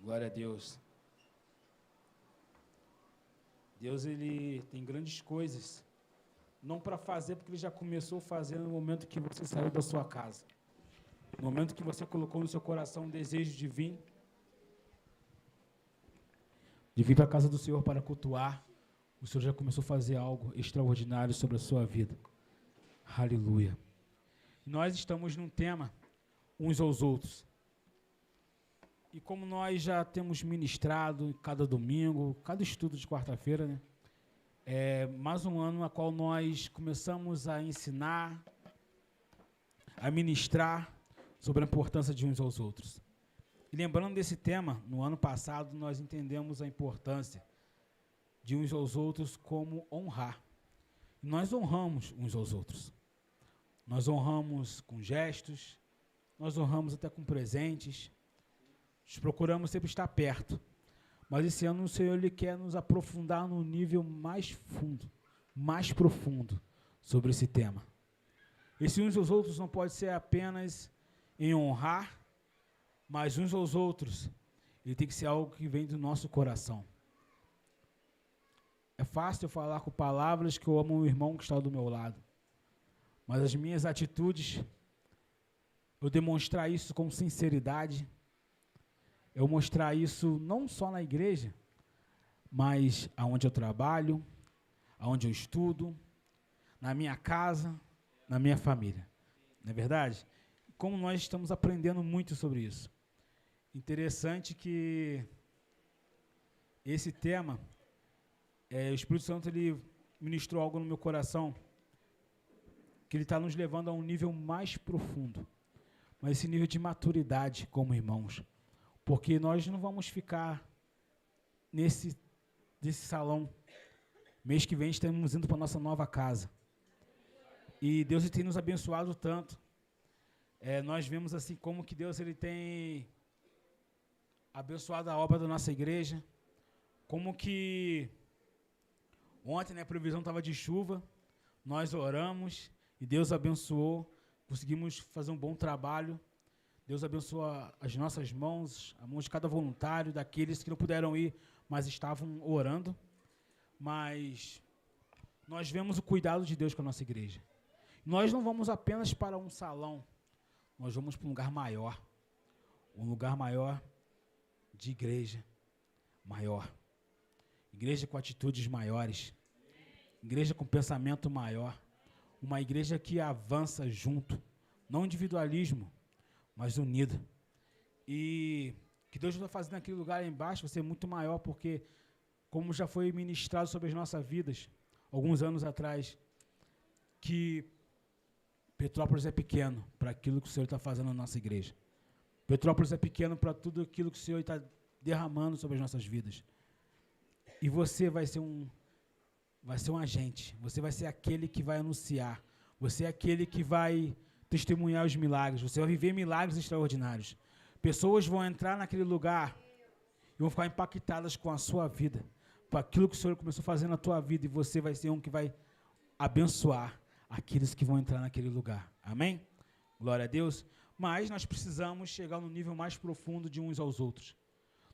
Glória a Deus. Deus, Ele tem grandes coisas, não para fazer, porque Ele já começou a fazer no momento que você saiu da sua casa. No momento que você colocou no seu coração o desejo de vir para a casa do Senhor para cultuar, o Senhor já começou a fazer algo extraordinário sobre a sua vida. Aleluia. Nós estamos num tema, uns aos outros. E como nós já temos ministrado cada domingo, cada estudo de quarta-feira, né? É mais um ano na qual nós começamos a ensinar, a ministrar sobre a importância de uns aos outros. E lembrando desse tema, no ano passado nós entendemos a importância de uns aos outros como honrar. E nós honramos uns aos outros. Nós honramos com gestos, nós honramos até com presentes. Nós procuramos sempre estar perto. Mas esse ano o Senhor Ele quer nos aprofundar no nível mais fundo, mais profundo sobre esse tema. Esse uns aos outros não pode ser apenas em honrar, mas uns aos outros, ele tem que ser algo que vem do nosso coração. É fácil eu falar com palavras que eu amo o irmão que está do meu lado, mas as minhas atitudes, eu demonstrar isso com sinceridade, eu mostrar isso não só na igreja, mas aonde eu trabalho, aonde eu estudo, na minha casa, na minha família. Não é verdade? Como nós estamos aprendendo muito sobre isso. Interessante que esse tema, o Espírito Santo ele ministrou algo no meu coração, que ele está nos levando a um nível mais profundo, mas esse nível de maturidade como irmãos. Porque nós não vamos ficar nesse salão. Mês que vem estamos indo para a nossa nova casa. E Deus tem nos abençoado tanto. Nós vemos assim como que Deus ele tem abençoado a obra da nossa igreja. Como que ontem, né, a previsão estava de chuva. Nós oramos e Deus abençoou. Conseguimos fazer um bom trabalho. Deus abençoa as nossas mãos, a mão de cada voluntário, daqueles que não puderam ir, mas estavam orando. Mas nós vemos o cuidado de Deus com a nossa igreja. Nós não vamos apenas para um salão, nós vamos para um lugar maior de igreja maior. Igreja com atitudes maiores, igreja com pensamento maior, uma igreja que avança junto, não individualismo, mas unido. E que Deus vai fazer naquele lugar lá embaixo vai ser muito maior, porque, como já foi ministrado sobre as nossas vidas, alguns anos atrás, que Petrópolis é pequeno para aquilo que o Senhor está fazendo na nossa igreja. Petrópolis é pequeno para tudo aquilo que o Senhor está derramando sobre as nossas vidas. E você vai ser um agente, você vai ser aquele que vai anunciar, você é aquele que vai testemunhar os milagres, você vai viver milagres extraordinários. Pessoas vão entrar naquele lugar e vão ficar impactadas com a sua vida, com aquilo que o Senhor começou a fazer na tua vida, e você vai ser um que vai abençoar aqueles que vão entrar naquele lugar. Amém? Glória a Deus. Mas nós precisamos chegar no nível mais profundo de uns aos outros.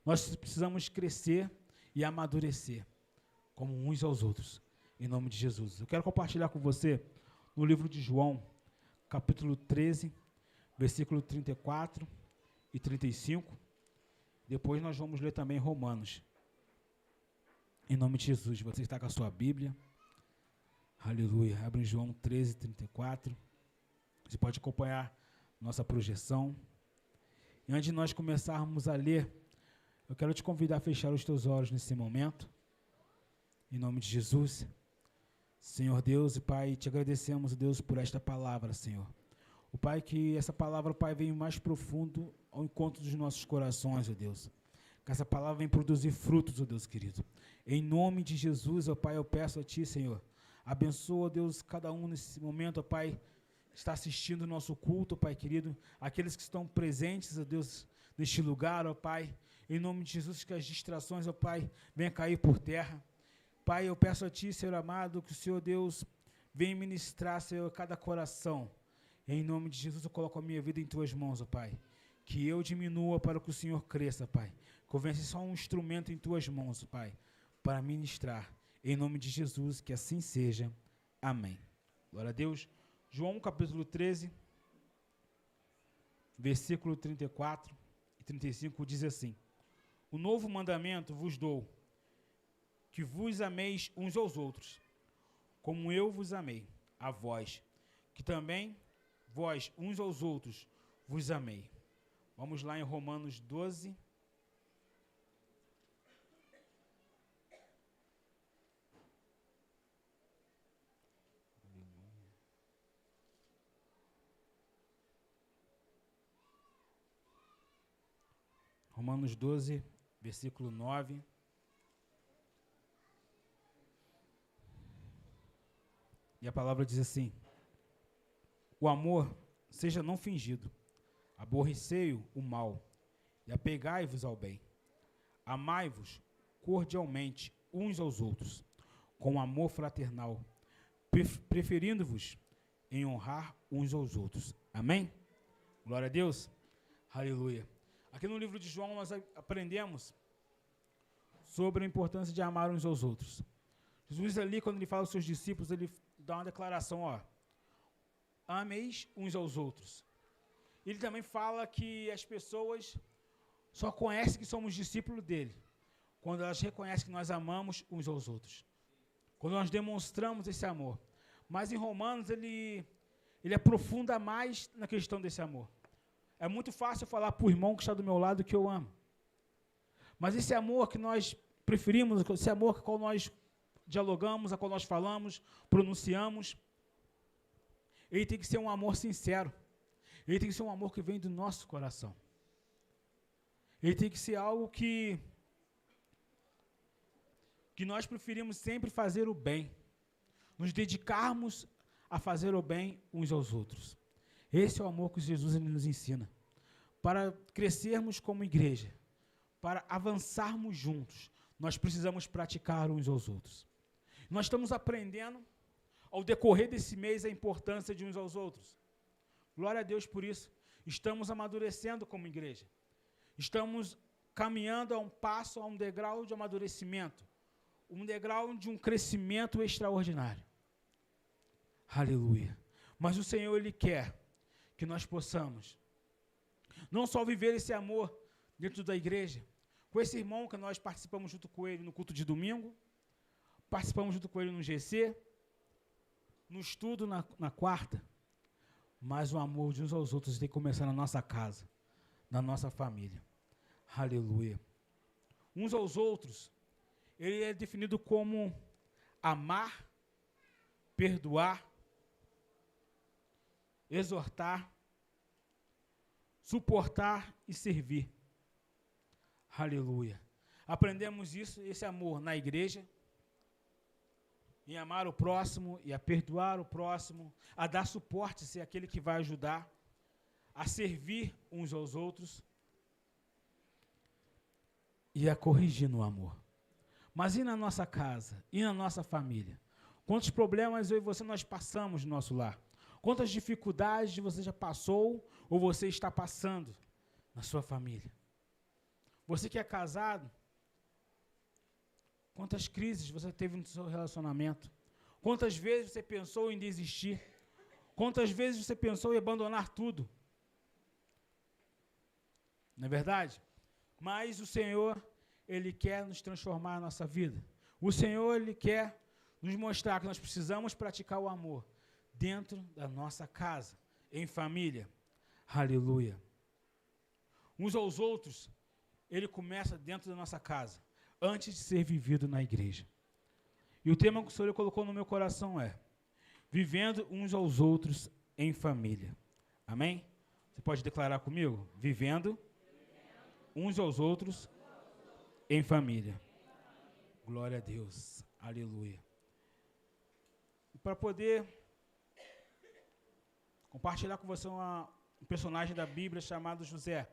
Nós precisamos crescer e amadurecer como uns aos outros, em nome de Jesus. Eu quero compartilhar com você no livro de João, capítulo 13, versículo 34 e 35. Depois nós vamos ler também Romanos. Em nome de Jesus, você está com a sua Bíblia. Aleluia. Abre João 13, 34. Você pode acompanhar nossa projeção. E antes de nós começarmos a ler, eu quero te convidar a fechar os teus olhos nesse momento. Em nome de Jesus. Senhor Deus e Pai, te agradecemos, Deus, por esta palavra, Senhor. O Pai, que essa palavra, Pai, venha mais profundo ao encontro dos nossos corações, ó Deus. Que essa palavra venha produzir frutos, ó Deus querido. Em nome de Jesus, ó Pai, eu peço a Ti, Senhor. Abençoa, Deus, cada um nesse momento, ó Pai, que está assistindo o nosso culto, ó Pai querido. Aqueles que estão presentes, ó Deus, neste lugar, ó Pai. Em nome de Jesus, que as distrações, ó Pai, venham cair por terra. Pai, eu peço a Ti, Senhor amado, que o Senhor Deus venha ministrar, Senhor, cada coração. Em nome de Jesus, eu coloco a minha vida em Tuas mãos, ó Pai. Que eu diminua para que o Senhor cresça, Pai. que eu venha ser só um instrumento em tuas mãos, Pai, para ministrar. Em nome de Jesus, que assim seja. Amém. Glória a Deus. João capítulo 13, versículo 34 e 35 diz assim: O novo mandamento vos dou, que vos ameis uns aos outros, como eu vos amei, a vós, que também vós uns aos outros vos amei. Vamos lá em Romanos 12. Romanos 12, versículo 9. E a palavra diz assim: O amor seja não fingido, aborrecei o mal, e apegai-vos ao bem. Amai-vos cordialmente uns aos outros, com amor fraternal, preferindo-vos em honrar uns aos outros. Amém? Glória a Deus. Aleluia. Aqui no livro de João nós aprendemos sobre a importância de amar uns aos outros. Jesus ali, quando ele fala aos seus discípulos, ele dá uma declaração, ó: ameis uns aos outros. Ele também fala que as pessoas só conhecem que somos discípulos dele quando elas reconhecem que nós amamos uns aos outros, quando nós demonstramos esse amor. Mas em Romanos ele aprofunda mais na questão desse amor. É muito fácil falar para o irmão que está do meu lado que eu amo, mas esse amor que nós preferimos, esse amor com o qual nós dialogamos, a qual nós falamos, pronunciamos, ele tem que ser um amor sincero. Ele tem que ser um amor que vem do nosso coração. Ele tem que ser algo que nós preferimos sempre fazer o bem, nos dedicarmos a fazer o bem uns aos outros. Esse é o amor que Jesus nos ensina. Para crescermos como igreja, para avançarmos juntos, nós precisamos praticar uns aos outros. Nós estamos aprendendo, ao decorrer desse mês, a importância de uns aos outros. Glória a Deus por isso. Estamos amadurecendo como igreja. Estamos caminhando a um passo, a um degrau de amadurecimento. Um degrau de um crescimento extraordinário. Aleluia. Mas o Senhor, Ele quer que nós possamos não só viver esse amor dentro da igreja, com esse irmão que nós participamos junto com ele no culto de domingo, participamos junto com ele no GC, no estudo na quarta, mas o amor de uns aos outros tem que começar na nossa casa, na nossa família. Aleluia. Uns aos outros, ele é definido como amar, perdoar, exortar, suportar e servir. Aleluia. Aprendemos isso, esse amor na igreja, em amar o próximo e a perdoar o próximo, a dar suporte, ser aquele que vai ajudar, a servir uns aos outros e a corrigir no amor. Mas e na nossa casa? E na nossa família? Quantos problemas eu e você nós passamos no nosso lar? Quantas dificuldades você já passou ou você está passando na sua família? Você que é casado, quantas crises você teve no seu relacionamento? Quantas vezes você pensou em desistir? Quantas vezes você pensou em abandonar tudo? Não é verdade? Mas o Senhor, Ele quer nos transformar a nossa vida. O Senhor, Ele quer nos mostrar que nós precisamos praticar o amor dentro da nossa casa, em família. Aleluia. Uns aos outros, Ele começa dentro da nossa casa, antes de ser vivido na igreja. E o tema que o Senhor colocou no meu coração é: vivendo uns aos outros em família. Amém? Você pode declarar comigo? Vivendo uns aos outros em família. Glória a Deus. Aleluia. E para poder compartilhar com você um personagem da Bíblia chamado José.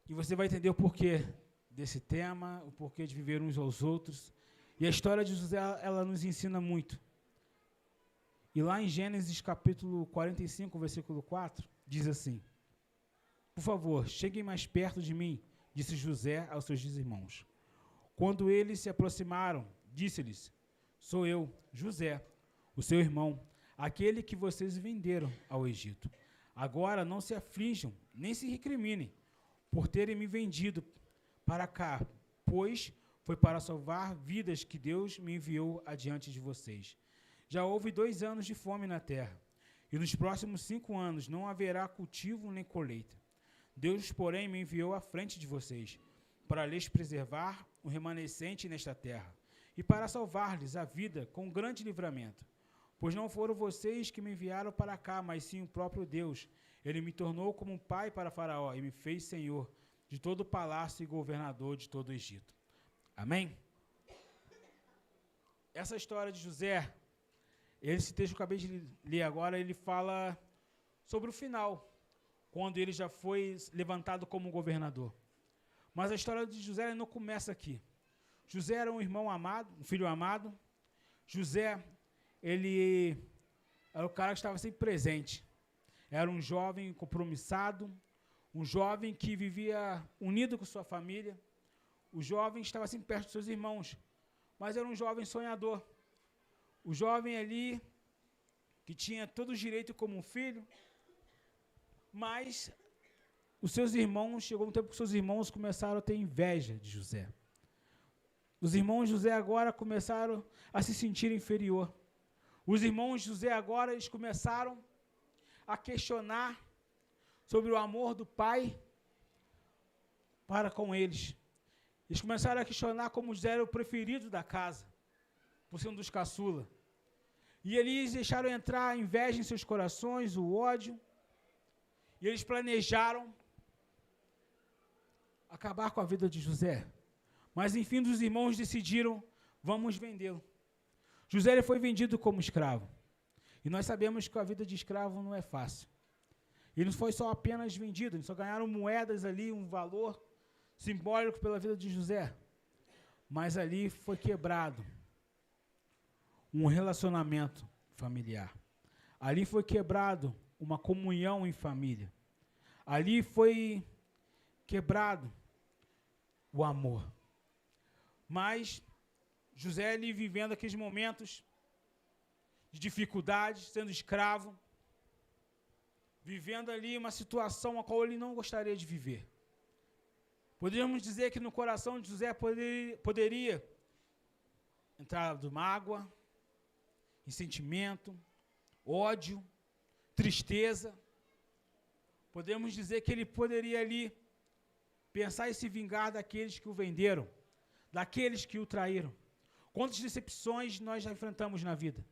E você vai entender o porquê desse tema, o porquê de viver uns aos outros. E a história de José, ela nos ensina muito. E lá em Gênesis capítulo 45, versículo 4, diz assim: por favor, cheguem mais perto de mim disse José aos seus irmãos. Quando eles se aproximaram, disse-lhes: sou eu, José, o seu irmão, aquele que vocês venderam ao Egito. Agora não se aflijam, nem se recriminem, por terem me vendido para cá, pois foi para salvar vidas que Deus me enviou adiante de vocês. Já houve 2 anos de fome na terra, e nos próximos 5 anos não haverá cultivo nem colheita. Deus, porém, me enviou à frente de vocês, para lhes preservar o remanescente nesta terra, e para salvar-lhes a vida com grande livramento. Pois não foram vocês que me enviaram para cá, mas sim o próprio Deus. Ele me tornou como um pai para Faraó, e me fez senhor de todo o palácio e governador de todo o Egito. Amém? Essa história de José, esse texto que eu acabei de ler agora, ele fala sobre o final, quando ele já foi levantado como governador. Mas a história de José não começa aqui. José era um irmão amado, um filho amado. José, ele era o cara que estava sempre presente. Era um jovem compromissado, um jovem que vivia unido com sua família. O jovem estava sempre perto dos seus irmãos, mas era um jovem sonhador. O jovem ali, que tinha todo o direito como um filho, mas os seus irmãos, chegou um tempo que seus irmãos começaram a ter inveja de José. Os irmãos de José agora começaram a se sentir inferior. Os irmãos de José agora, eles começaram a questionar sobre o amor do pai para com eles. Eles começaram a questionar como José era o preferido da casa, por ser um dos caçula. E eles deixaram entrar a inveja em seus corações, o ódio, e eles planejaram acabar com a vida de José. Mas, enfim, os irmãos decidiram, vamos vendê-lo. José ele foi vendido como escravo. E nós sabemos que a vida de escravo não é fácil. Ele não foi só apenas vendido, eles só ganharam moedas ali, um valor simbólico pela vida de José. Mas ali foi quebrado um relacionamento familiar. Ali foi quebrado uma comunhão em família. Ali foi quebrado o amor. Mas José, ele vivendo aqueles momentos de dificuldades, sendo escravo, vivendo ali uma situação a qual ele não gostaria de viver. Poderíamos dizer que no coração de José poderia entrar do mágoa, ressentimento, ódio, tristeza. Podemos dizer que ele poderia ali pensar em se vingar daqueles que o venderam, daqueles que o traíram. Quantas decepções nós já enfrentamos na vida?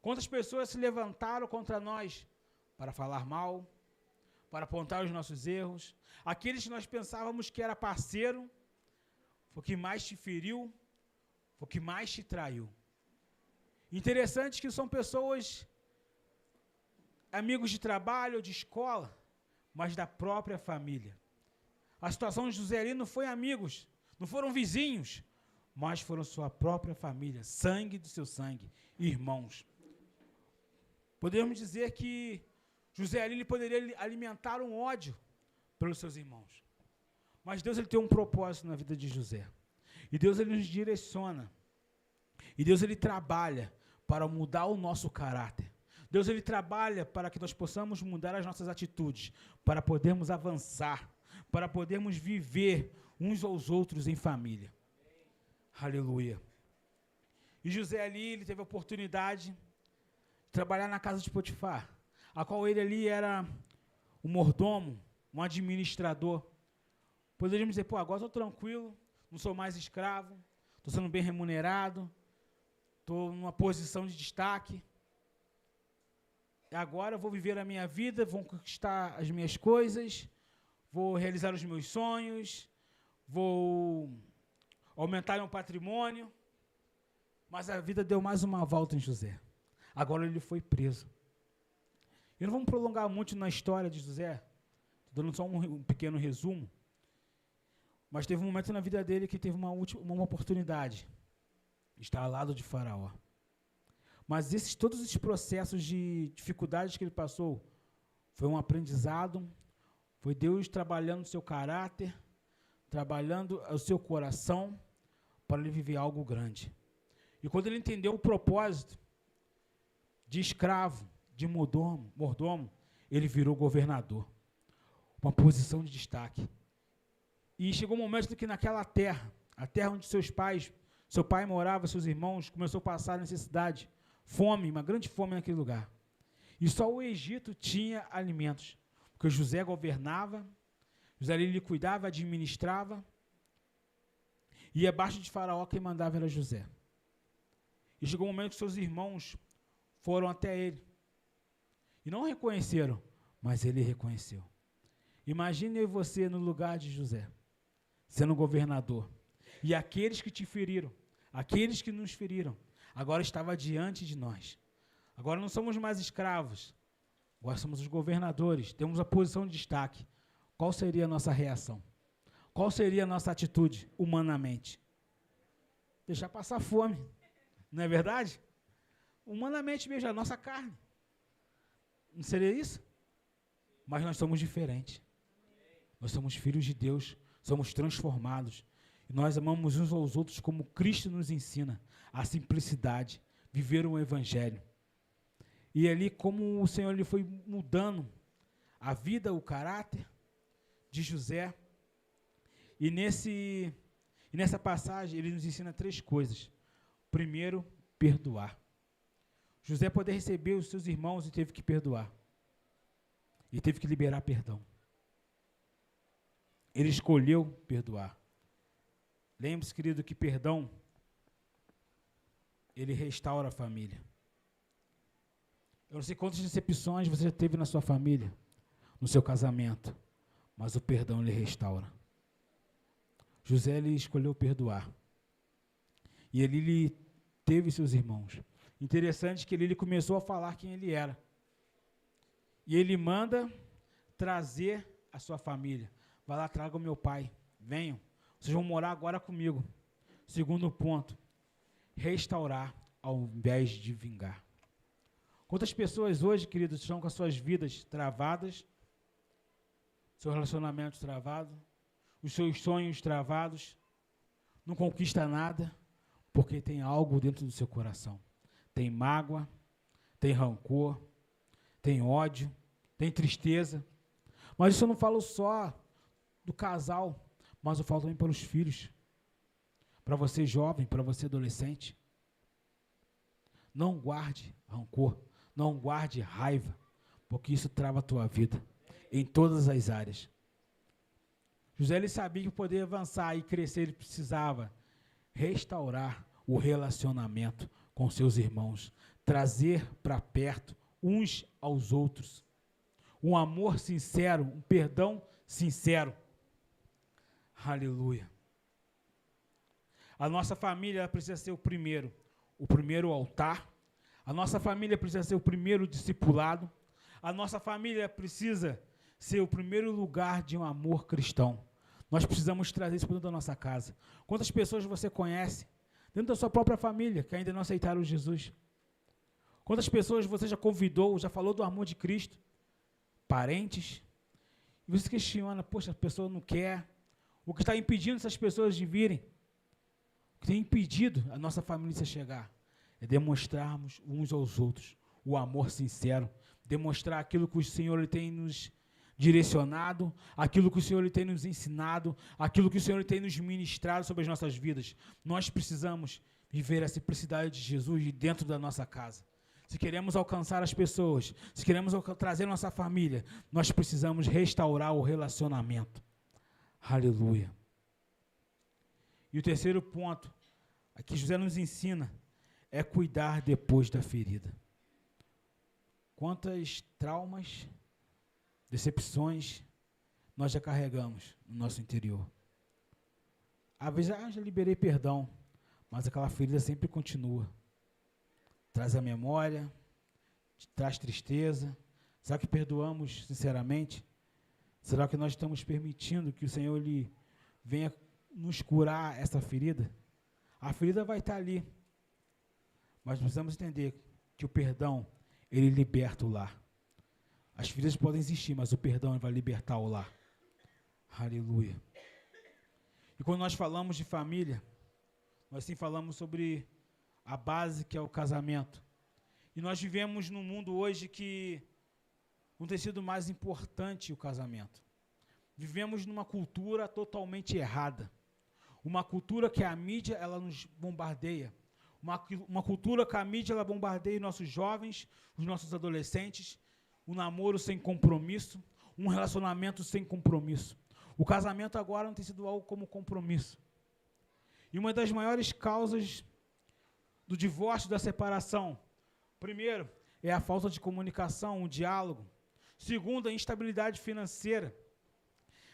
Quantas pessoas se levantaram contra nós para falar mal, para apontar os nossos erros? Aqueles que nós pensávamos que era parceiro, foi o que mais te feriu, foi o que mais te traiu. Interessante que são pessoas, amigos de trabalho ou de escola, mas da própria família. A situação de José ali não foi amigos, não foram vizinhos, mas foram sua própria família, sangue do seu sangue, irmãos. Podemos dizer que José ali ele poderia alimentar um ódio pelos seus irmãos. Mas Deus ele tem um propósito na vida de José. E Deus ele nos direciona. E Deus ele trabalha para mudar o nosso caráter. Deus ele trabalha para que nós possamos mudar as nossas atitudes, para podermos avançar, para podermos viver uns aos outros em família. Aleluia. E José ali, ele teve a oportunidade de trabalhar na casa de Potifar, a qual ele ali era um mordomo, um administrador. Poderíamos dizer, agora estou tranquilo, não sou mais escravo, estou sendo bem remunerado, estou numa posição de destaque. Agora eu vou viver a minha vida, vou conquistar as minhas coisas, vou realizar os meus sonhos, vou aumentar meu patrimônio. Mas a vida deu mais uma volta em José. Agora ele foi preso. E não vamos prolongar muito na história de José, estou dando só um pequeno resumo, mas teve um momento na vida dele que teve uma oportunidade de estar ao lado de Faraó. Mas todos esses processos de dificuldades que ele passou, foi um aprendizado, Foi Deus trabalhando o seu caráter, trabalhando o seu coração para ele viver algo grande. E quando ele entendeu o propósito de escravo, de mordomo, ele virou governador. Uma posição de destaque. E chegou um momento que naquela terra, a terra onde seu pai morava, seus irmãos, começou a passar necessidade, fome, uma grande fome naquele lugar. E só o Egito tinha alimentos, porque José governava, José lhe cuidava, administrava, e abaixo de Faraó quem mandava era José. E chegou um momento que seus irmãos foram até ele, e não reconheceram, mas ele reconheceu. Imagine eu e você no lugar de José, sendo governador, e aqueles que te feriram, aqueles que nos feriram, agora estava diante de nós. Agora não somos mais escravos, agora somos os governadores, temos a posição de destaque. Qual seria a nossa reação? Qual seria a nossa atitude, humanamente? Deixar passar fome, não é verdade? Humanamente mesmo, a nossa carne. Não seria isso? Mas nós somos diferentes. Nós somos filhos de Deus, somos transformados. E nós amamos uns aos outros como Cristo nos ensina, a simplicidade, viver o Evangelho. E ali, como o Senhor lhe foi mudando a vida, o caráter de José. E nessa passagem, ele nos ensina 3 coisas. Primeiro, perdoar. José poder receber os seus irmãos e teve que perdoar. E teve que liberar perdão. Ele escolheu perdoar. Lembre-se, querido, que perdão, ele restaura a família. Eu não sei quantas decepções você já teve na sua família, no seu casamento, mas o perdão ele restaura. José ele escolheu perdoar. E ele teve seus irmãos. Interessante que ele começou a falar quem ele era. E ele manda trazer a sua família. Vai lá, traga o meu pai. Venham. Vocês vão morar agora comigo. Segundo ponto, restaurar ao invés de vingar. Quantas pessoas hoje, queridos, estão com as suas vidas travadas, seus relacionamentos travados, os seus sonhos travados, não conquista nada, porque tem algo dentro do seu coração. Tem mágoa, tem rancor, tem ódio, tem tristeza. Mas isso eu não falo só do casal, mas eu falo também para os filhos, para você jovem, para você adolescente. Não guarde rancor, não guarde raiva, porque isso trava a tua vida, em todas as áreas. José ele sabia que para poder avançar e crescer, ele precisava restaurar o relacionamento com seus irmãos, trazer para perto uns aos outros, um amor sincero, um perdão sincero. Aleluia. A nossa família precisa ser o primeiro altar. A nossa família precisa ser o primeiro discipulado. A nossa família precisa ser o primeiro lugar de um amor cristão. Nós precisamos trazer isso para dentro da nossa casa. Quantas pessoas você conhece dentro da sua própria família que ainda não aceitaram Jesus? Quantas pessoas você já convidou, já falou do amor de Cristo? Parentes? E você questiona, poxa, a pessoa não quer. O que está impedindo essas pessoas de virem? O que tem impedido a nossa família de chegar? É demonstrarmos uns aos outros o amor sincero, demonstrar aquilo que o Senhor ele tem nos direcionado, aquilo que o Senhor ele tem nos ensinado, aquilo que o Senhor ele tem nos ministrado sobre as nossas vidas. Nós precisamos viver a simplicidade de Jesus dentro da nossa casa. Se queremos alcançar as pessoas, se queremos trazer nossa família, nós precisamos restaurar o relacionamento. Aleluia. E o terceiro ponto, aqui José nos ensina, é cuidar depois da ferida. Quantas traumas, decepções nós já carregamos no nosso interior. Às vezes, já liberei perdão, mas aquela ferida sempre continua. Traz a memória, traz tristeza. Será que perdoamos sinceramente? Será que nós estamos permitindo que o Senhor ele venha nos curar essa ferida? A ferida vai estar ali. Mas precisamos entender que o perdão, ele liberta o lar. As feridas podem existir, mas o perdão vai libertar o lar. Aleluia. E quando nós falamos de família, nós sim falamos sobre a base que é o casamento. E nós vivemos num mundo hoje que não tem sido mais importante o casamento. Vivemos numa cultura totalmente errada. Uma cultura que a mídia ela nos bombardeia. Uma cultura que a mídia ela bombardeia os nossos jovens, os nossos adolescentes, o namoro sem compromisso, um relacionamento sem compromisso. O casamento agora não tem sido algo como compromisso. E uma das maiores causas do divórcio, da separação, primeiro, é a falta de comunicação, o diálogo. Segundo, a instabilidade financeira.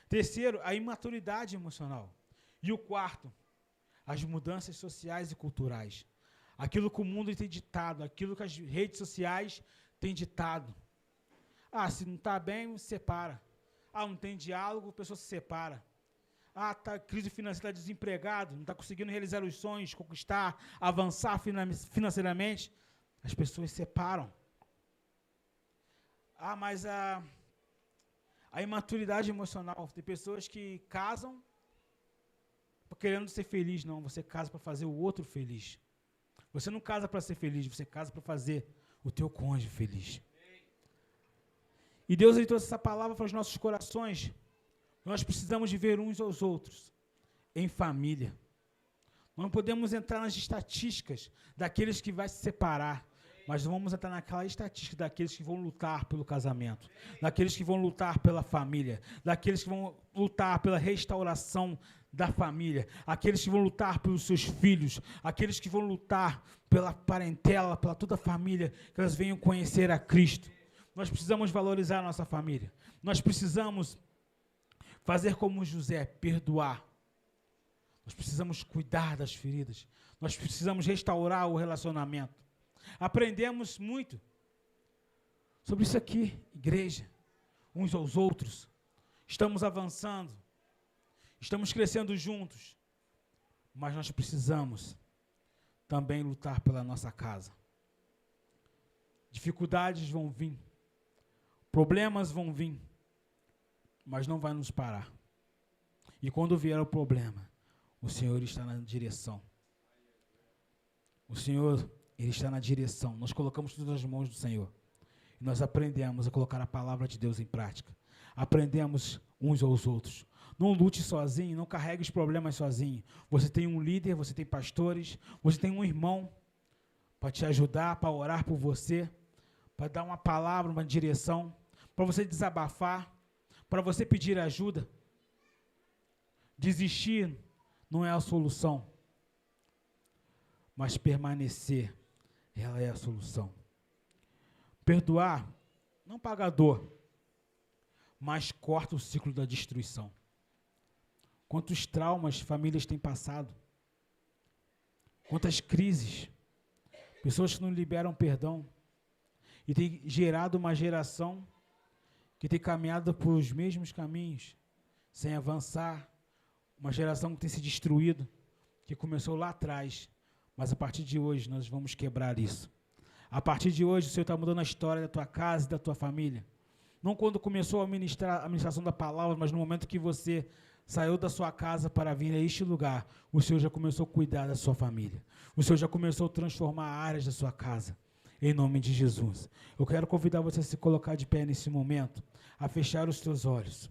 Terceiro, a imaturidade emocional. E o quarto, as mudanças sociais e culturais. Aquilo que o mundo tem ditado, aquilo que as redes sociais têm ditado. Ah, se não está bem, se separa. Ah, não tem diálogo, a pessoa se separa. Ah, está crise financeira, está desempregado, não está conseguindo realizar os sonhos, conquistar, avançar financeiramente. As pessoas se separam. Ah, mas a imaturidade emocional. Tem pessoas que casam querendo ser feliz. Não, você casa para fazer o outro feliz. Você não casa para ser feliz, você casa para fazer o teu cônjuge feliz. E Deus ele trouxe essa palavra para os nossos corações. Nós precisamos viver uns aos outros, em família. Não podemos entrar nas estatísticas daqueles que vão se separar, mas vamos entrar naquela estatística daqueles que vão lutar pelo casamento, daqueles que vão lutar pela família, daqueles que vão lutar pela restauração da família, aqueles que vão lutar pelos seus filhos, aqueles que vão lutar pela parentela, pela toda a família, que elas venham conhecer a Cristo. Nós precisamos valorizar a nossa família. Nós precisamos fazer como José, perdoar. Nós precisamos cuidar das feridas. Nós precisamos restaurar o relacionamento. Aprendemos muito sobre isso aqui, igreja, uns aos outros. Estamos avançando. Estamos crescendo juntos. Mas nós precisamos também lutar pela nossa casa. Dificuldades vão vir. Problemas vão vir. Mas não vai nos parar. E quando vier o problema, o Senhor está na direção. O Senhor, Ele está na direção. Nós colocamos tudo nas mãos do Senhor. E nós aprendemos a colocar a palavra de Deus em prática. Aprendemos uns aos outros. Não lute sozinho, não carregue os problemas sozinho. Você tem um líder, você tem pastores, você tem um irmão para te ajudar, para orar por você, para dar uma palavra, uma direção, para você desabafar, para você pedir ajuda. Desistir não é a solução, mas permanecer, ela é a solução. Perdoar não paga a dor, mas corta o ciclo da destruição. Quantos traumas famílias têm passado, quantas crises, pessoas que não liberam perdão, e tem gerado uma geração que tem caminhado por os mesmos caminhos, sem avançar, uma geração que tem se destruído, que começou lá atrás, mas a partir de hoje nós vamos quebrar isso. A partir de hoje o Senhor está mudando a história da tua casa e da tua família. Não quando começou a ministração da palavra, mas no momento que você saiu da sua casa para vir a este lugar, o Senhor já começou a cuidar da sua família. O Senhor já começou a transformar áreas da sua casa. Em nome de Jesus. Eu quero convidar você a se colocar de pé nesse momento, a fechar os teus olhos.